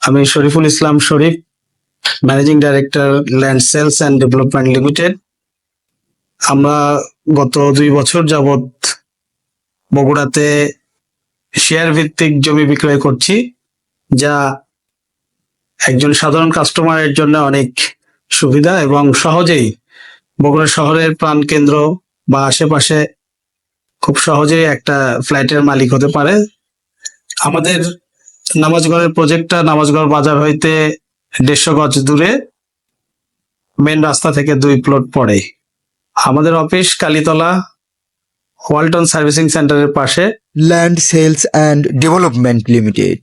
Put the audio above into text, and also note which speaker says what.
Speaker 1: আমি Shariful Islam Sharif, managing director land sales and development limited. আমরা গত 2 বছর যাবৎ বগুড়াতে শেয়ার ভিত্তিক জমি বিক্রয় করছি, যা একজন সাধারণ কাস্টমারের জন্য অনেক সুবিধা এবং সহজেই বগুড়া শহরের প্রাণকেন্দ্র বা আশেপাশে খুব সহজেই একটা ফ্ল্যাটের মালিক হতে পারে। আমাদের নামাজগড়ের প্রজেক্টটা নামাজগড় বাজার হইতে 150 গজ দূরে, মেন রাস্তা থেকে 2 প্লট পরে। আমাদের অফিস কালীতলা ওয়ালটন সার্ভিসিং সেন্টারের পাশে।
Speaker 2: Land sales and development limited.